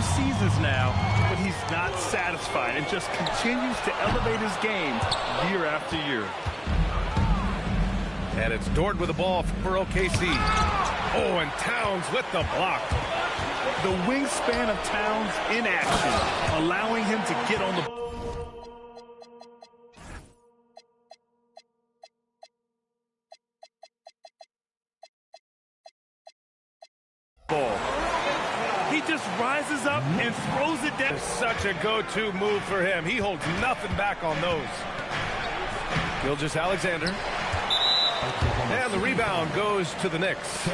seasons now, but he's not satisfied and just continues to elevate his game year after year. And it's Dort with the ball for OKC. Oh, and Towns with the block. The wingspan of Towns in action, allowing him to get on the ball. He just rises up and throws it down. Such a go-to move for him. He holds nothing back on those. Gilgeous-Alexander. And the rebound goes to the Knicks.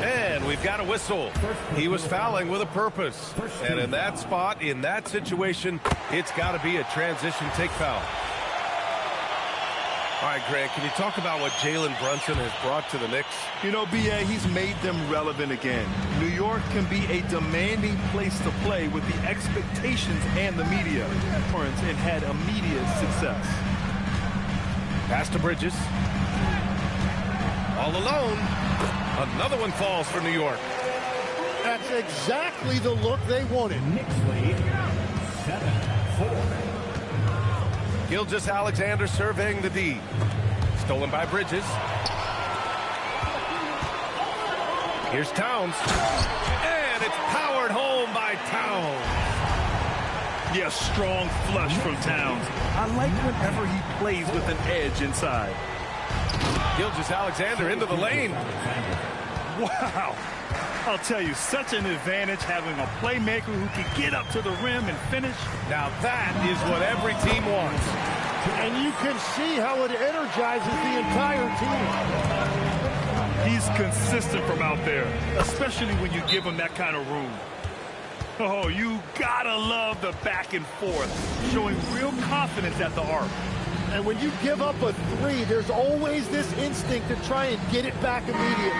And we've got a whistle. He was fouling with a purpose. And in that spot, in that situation, it's got to be a transition take foul. All right, Greg, can you talk about what Jalen Brunson has brought to the Knicks? You know, B.A., he's made them relevant again. New York can be a demanding place to play with the expectations and the media. And had immediate success. Pass to Bridges. All alone. Another one falls for New York. That's exactly the look they wanted. Knicks lead 7-4. Gilgeous-Alexander surveying the D. Stolen by Bridges. Here's Towns. And it's powered home by Towns. Yeah, strong flush from Towns. I like whenever he plays with an edge inside. Gilgeous-Alexander into the lane. Wow. I'll tell you, such an advantage having a playmaker who can get up to the rim and finish. Now that is what every team wants. And you can see how it energizes the entire team. He's consistent from out there, especially when you give him that kind of room. Oh, you gotta love the back and forth, showing real confidence at the arc. And when you give up a three, there's always this instinct to try and get it back immediately.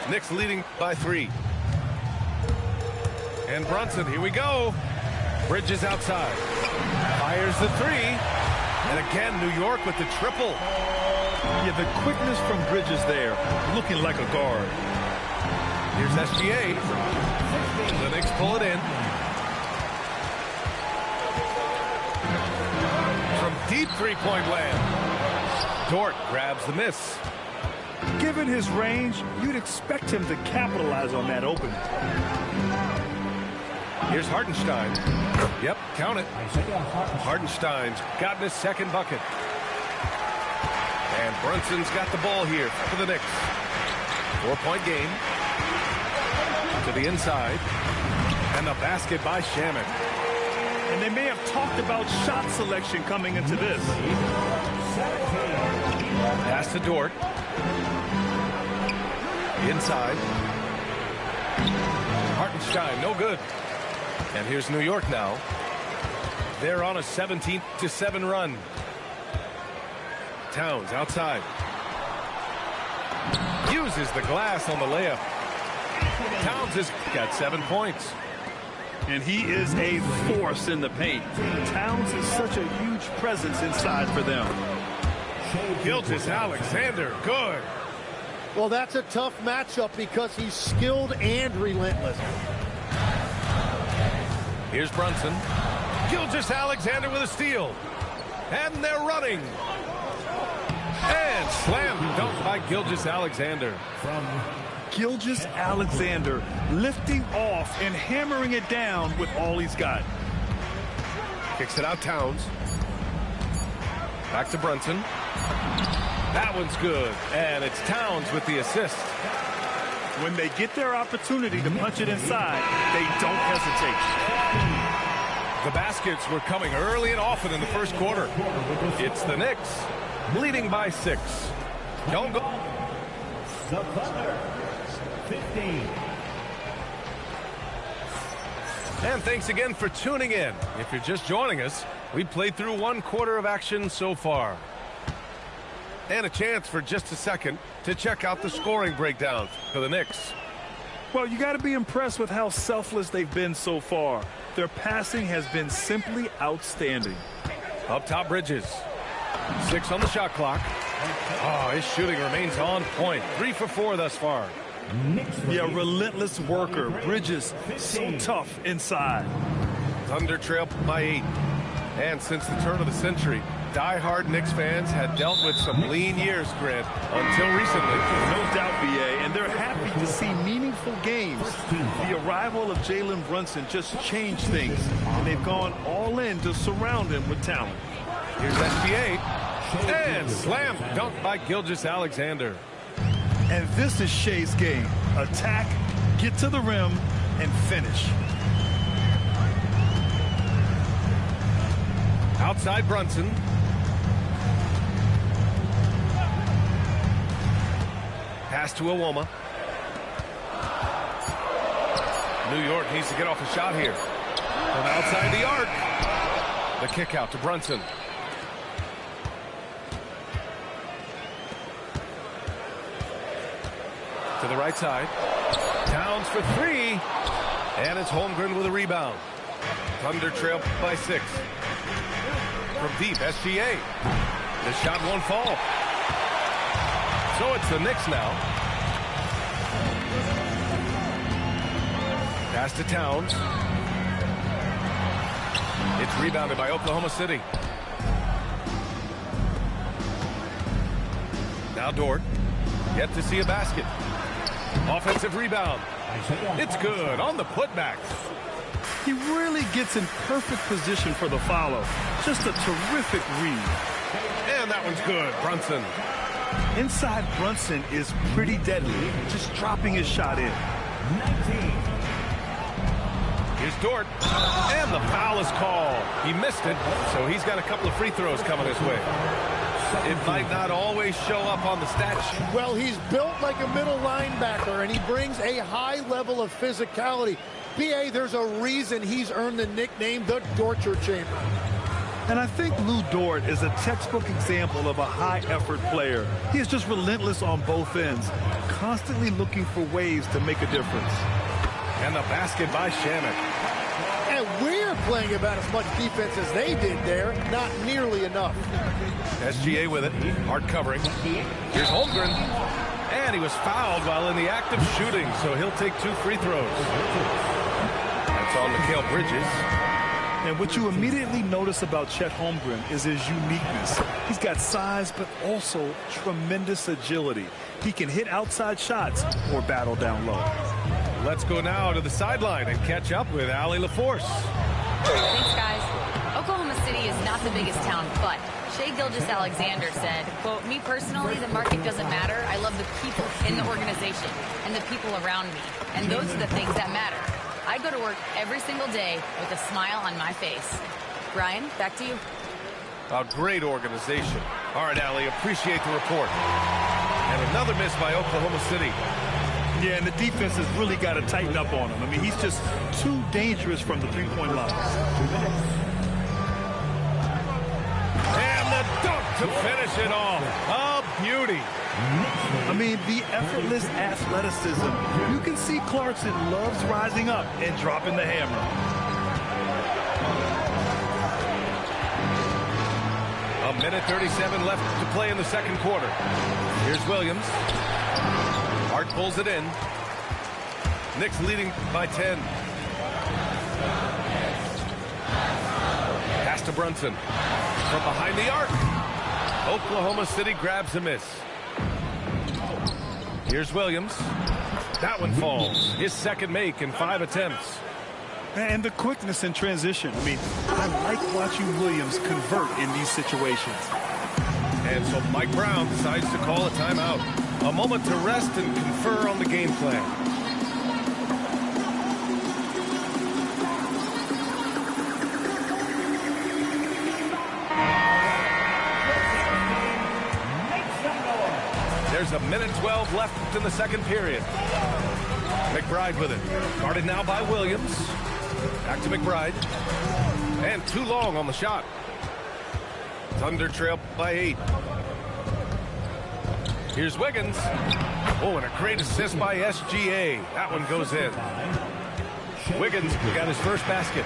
Knicks leading by 3. And Brunson, here we go. Bridges outside. Fires the 3. And again, New York with the triple. Yeah, the quickness from Bridges there, looking like a guard. Here's SGA. The Knicks pull it in. From deep three-point land. Dort grabs the miss. Given his range, you'd expect him to capitalize on that opening. Here's Hartenstein. Yep, count it. Hartenstein's gotten his second bucket. And Brunson's got the ball here for the Knicks. 4-point game. To the inside. And the basket by Shaman. And they may have talked about shot selection coming into this. Pass to Dort. Inside. Hartenstein, no good. And here's New York now. They're on a 17-7 run. Towns outside. Uses the glass on the layup. Towns has got 7 points. And he is a force in the paint. Towns is such a huge presence inside for them. Gilgeous-Alexander, good. Well, that's a tough matchup because he's skilled and relentless. Here's Brunson. Gilgeous-Alexander with a steal. And they're running. And slam dunk by Gilgeous-Alexander. Gilgeous-Alexander lifting off and hammering it down with all he's got. Kicks it out Towns. Back to Brunson. That one's good. And it's Towns with the assist. When they get their opportunity to punch it inside, they don't hesitate. The baskets were coming early and often in the first quarter. It's the Knicks leading by 6. Don't go. The Thunder, 15. And thanks again for tuning in. If you're just joining us, we played through 1 quarter of action so far. And a chance for just a second to check out the scoring breakdown for the Knicks. Well, you got to be impressed with how selfless they've been so far. Their passing has been simply outstanding. Up top, Bridges. 6 on the shot clock. Oh, his shooting remains on point. 3 for 4 thus far. Yeah, relentless worker. Bridges, so tough inside. Thunder trail by 8. And since the turn of the century, die-hard Knicks fans had dealt with some lean years, Grant, until recently. No doubt, BA, and they're happy to see meaningful games. The arrival of Jalen Brunson just changed things, and they've gone all in to surround him with talent. Here's SGA, and slam dunk by Gilgeous-Alexander. And this is Shea's game. Attack, get to the rim, and finish. Outside Brunson. Pass to Iwoma. New York needs to get off a shot here. From outside the arc. The kick out to Brunson. To the right side. Towns for 3. And it's Holmgren with a rebound. Thunder trail by 6. From deep, SGA. The shot won't fall. So it's the Knicks now. Pass to Towns. It's rebounded by Oklahoma City. Now Dort. Yet to see a basket. Offensive rebound. It's good on the putback. He really gets in perfect position for the follow. Just a terrific read. And that one's good. Brunson. Inside Brunson is pretty deadly, just dropping his shot in. 19. Here's Dort. And the foul is called. He missed it, so he's got a couple of free throws coming his way. It might not always show up on the stat sheet. Well, he's built like a middle linebacker, and he brings a high level of physicality. BA, there's a reason he's earned the nickname the Torture Chamber. And I think Lou Dort is a textbook example of a high-effort player. He is just relentless on both ends, constantly looking for ways to make a difference. And the basket by Shamet. And we're playing about as much defense as they did there. Not nearly enough. SGA with it. Hard covering. Here's Holmgren. And he was fouled while in the act of shooting, so he'll take 2 free throws. That's on Mikal Bridges. And what you immediately notice about Chet Holmgren is his uniqueness. He's got size, but also tremendous agility. He can hit outside shots or battle down low. Let's go now to the sideline and catch up with Allie LaForce. Thanks, guys. Oklahoma City is not the biggest town, but Shai Gilgeous-Alexander said, quote, "Me personally, the market doesn't matter. I love the people in the organization and the people around me. And those are the things that matter. I go to work every single day with a smile on my face." Brian, back to you. A great organization. All right, Allie, appreciate the report. And another miss by Oklahoma City. Yeah, and the defense has really got to tighten up on him. I mean, he's just too dangerous from the three-point line. And the dunk to finish it off. A beauty. I mean, the effortless athleticism. You can see Clarkson loves rising up and dropping the hammer. A minute 37 left to play in the second quarter. Here's Williams. Hart pulls it in. Knicks leading by 10. Pass to Brunson. From behind the arc. Oklahoma City grabs a miss. Here's Williams. That one falls. His second make in 5 attempts. And the quickness in transition. I mean, I like watching Williams convert in these situations. And so Mike Brown decides to call a timeout. A moment to rest and confer on the game plan. There's a minute 12 left in the second period. McBride with it. Guarded now by Williams. Back to McBride. And too long on the shot. Thunder trail by 8. Here's Wiggins. Oh, and a great assist by SGA. That one goes in. Wiggins got his first basket.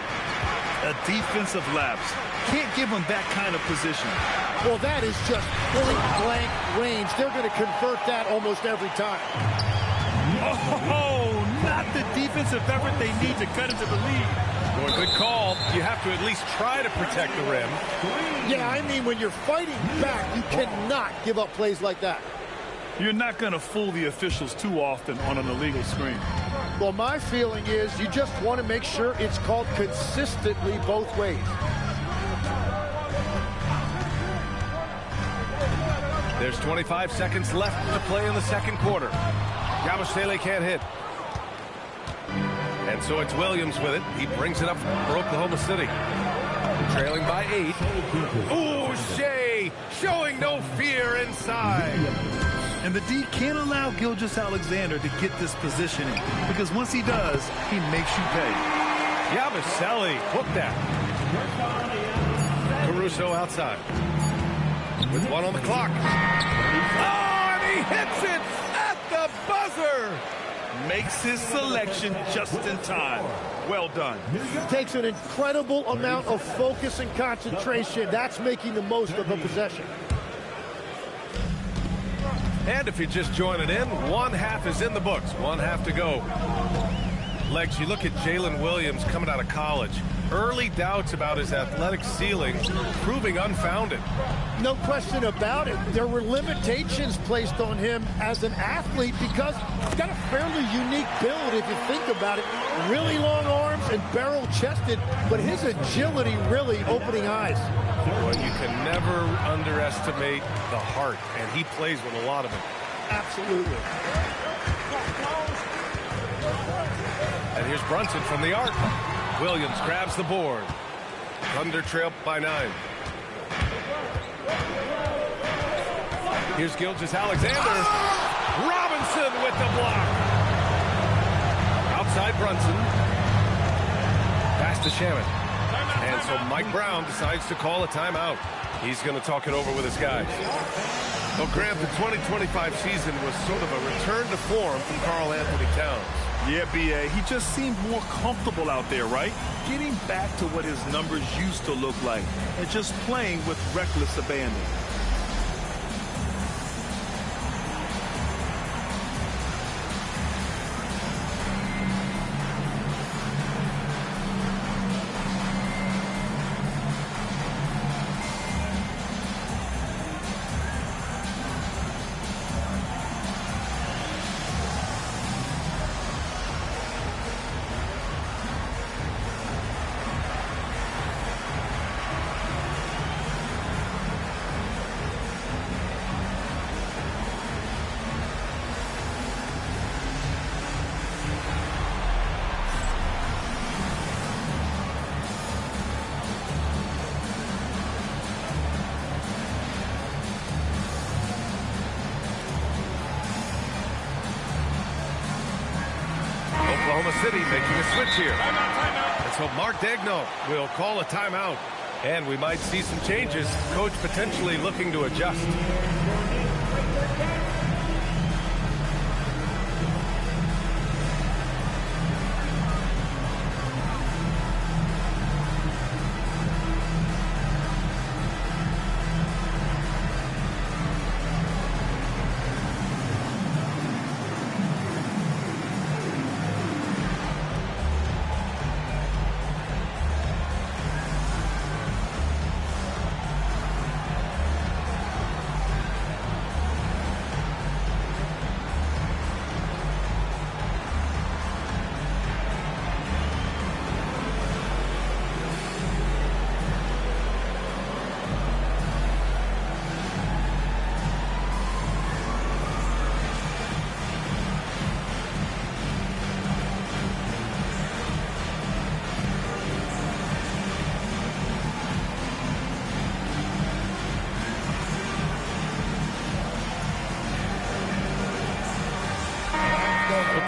a defensive lapse. Can't give him that kind of position. Well, that is just point-blank range. They're going to convert that almost every time. Oh, not the defensive effort they need to cut into the lead. Well, good call. You have to at least try to protect the rim. Yeah, I mean, when you're fighting back, you cannot give up plays like that. You're not going to fool the officials too often on an illegal screen. Well, my feeling is you just want to make sure it's called consistently both ways. There's 25 seconds left to play in the second quarter. Yabusele can't hit. And so it's Williams with it. He brings it up for Oklahoma City. Trailing by 8. Ooh, Shea showing no fear inside. And the D can't allow Gilgeous-Alexander to get this positioning, because once he does, he makes you pay. Yabusele hooked that. Caruso outside. With 1 on the clock. Oh, and he hits it at the buzzer. Makes his selection just in time. Well done. Takes an incredible amount of focus and concentration. That's making the most of the possession. And if you're just joining in, one half is in the books. One half to go. Legs, you look at Jalen Williams coming out of college. Early doubts about his athletic ceiling proving unfounded. No question about it. There were limitations placed on him as an athlete because he's got a fairly unique build if you think about it. Really long arms and barrel-chested, but his agility really opening eyes. Well, you can never underestimate the heart, and he plays with a lot of it. Absolutely. And here's Brunson from the arc. Williams grabs the board. Thunder trail by 9. Here's Gilgeous-Alexander. Robinson with the block. Outside Brunson. Pass to Shaman. And so Mike Brown decides to call a timeout. He's going to talk it over with his guys. Well, Graham, the 2025 season was sort of a return to form from Karl Anthony Towns. Yeah, B.A., he just seemed more comfortable out there, right? Getting back to what his numbers used to look like and just playing with reckless abandon. Oklahoma City making a switch here. And so Mark Daigneault will call a timeout. And we might see some changes. Coach potentially looking to adjust.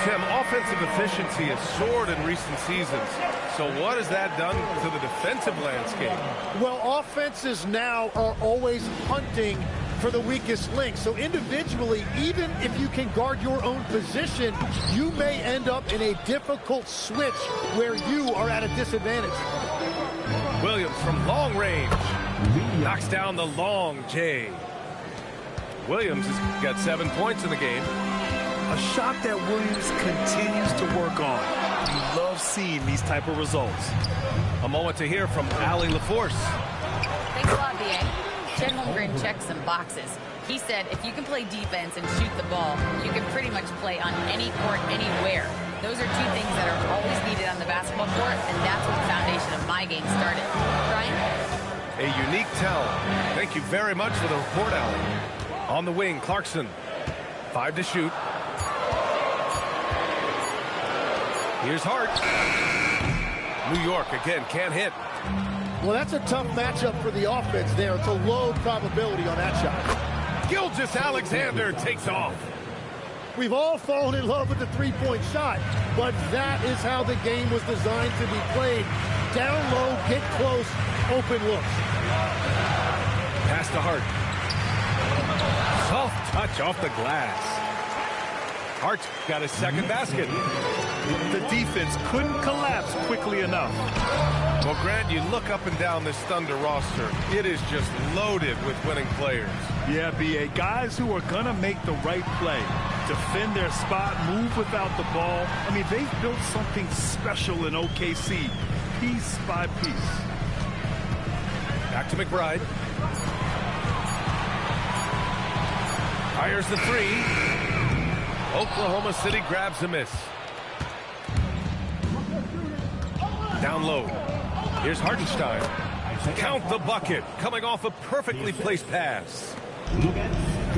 Tim, offensive efficiency has soared in recent seasons. So what has that done to the defensive landscape? Well, offenses now are always hunting for the weakest link. So individually, even if you can guard your own position, you may end up in a difficult switch where you are at a disadvantage. Williams from long range knocks down the long J. Williams has got 7 points in the game. A shot that Williams continues to work on. You love seeing these type of results. A moment to hear from Allie LaForce. Thanks a lot, B.A. Chet Holmgren checked some boxes. He said if you can play defense and shoot the ball, you can pretty much play on any court, anywhere. Those are two things that are always needed on the basketball court, and that's what the foundation of my game started. Brian? A unique talent. Thank you very much for the report, Allie. On the wing, Clarkson. 5 to shoot. Here's Hart. New York again can't hit. Well, that's a tough matchup for the offense there. It's a low probability on that shot. Gilgeous-Alexander takes off. We've all fallen in love with the three-point shot, but that is how the game was designed to be played. Down low, get close, open looks. Pass to Hart. Soft touch off the glass. Hart's got his second basket. The defense couldn't collapse quickly enough. Well, Grant, you look up and down this Thunder roster. It is just loaded with winning players. Yeah, B.A. Guys who are going to make the right play. Defend their spot, move without the ball. I mean, they've built something special in OKC, piece by piece. Back to McBride. Fires the three. Oklahoma City grabs a miss. Down low. Here's Hartenstein. Count the bucket. Coming off a perfectly placed pass.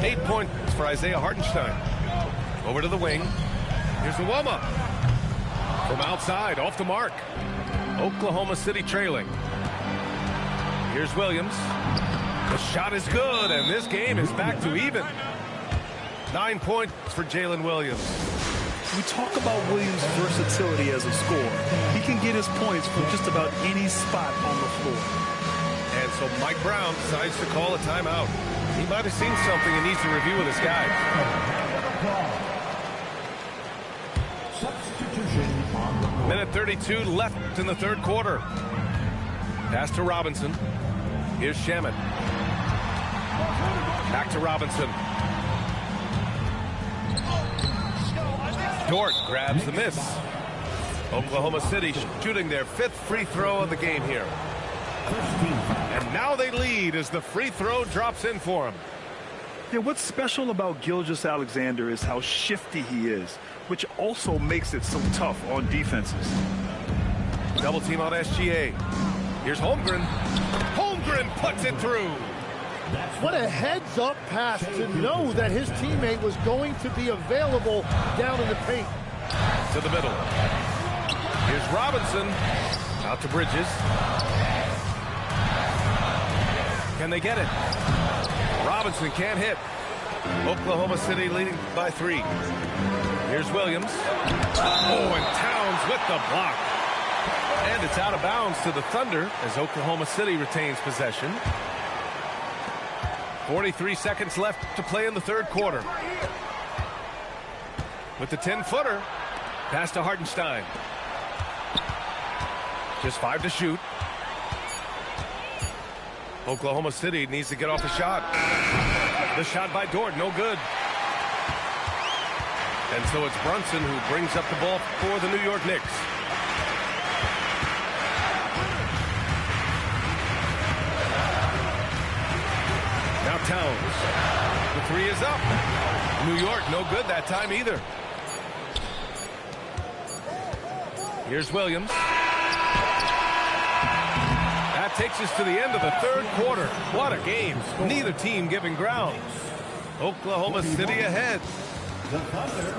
8 points for Isaiah Hartenstein. Over to the wing. Here's the Woma. From outside, off the mark. Oklahoma City trailing. Here's Williams. The shot is good, and this game is back to even. 9 points for Jalen Williams. We talk about Williams' versatility as a scorer. He can get his points from just about any spot on the floor. And so Mike Brown decides to call a timeout. He might have seen something and needs to review with his guys. Minute 32 left in the third quarter. Pass to Robinson. Here's Shamet. Back to Robinson. Dort grabs the miss. Oklahoma City shooting their 5th free throw of the game here. And now they lead as the free throw drops in for him. Yeah, what's special about Gilgeous-Alexander is how shifty he is, which also makes it so tough on defenses. Double team on SGA. Here's Holmgren. Holmgren puts it through. What a heads-up pass to know that his teammate was going to be available down in the paint. To the middle. Here's Robinson. Out to Bridges. Can they get it? Robinson can't hit. Oklahoma City leading by 3. Here's Williams. Oh, and Towns with the block. And it's out of bounds to the Thunder as Oklahoma City retains possession. 43 seconds left to play in the third quarter. With the 10-footer, pass to Hartenstein. Just 5 to shoot. Oklahoma City needs to get off a shot. The shot by Dort, no good. And so it's Brunson who brings up the ball for the New York Knicks. Now Towns. The 3 is up. New York, no good that time either. Here's Williams. That takes us to the end of the third quarter. What a game. Neither team giving ground. Oklahoma City ahead. The Thunder,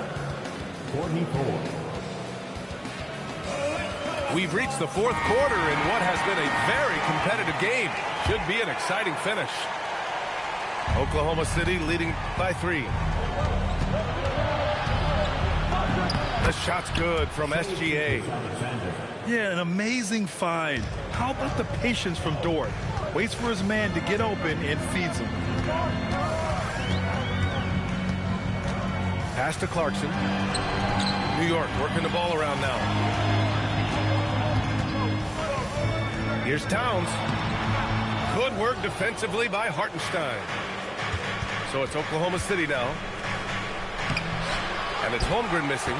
44. We've reached the fourth quarter in what has been a very competitive game. Should be an exciting finish. Oklahoma City leading by 3. The shot's good from SGA. Yeah, an amazing find. How about the patience from Dort? Waits for his man to get open and feeds him. Pass to Clarkson. New York working the ball around now. Here's Towns. Good work defensively by Hartenstein. So it's Oklahoma City now. And it's Holmgren missing.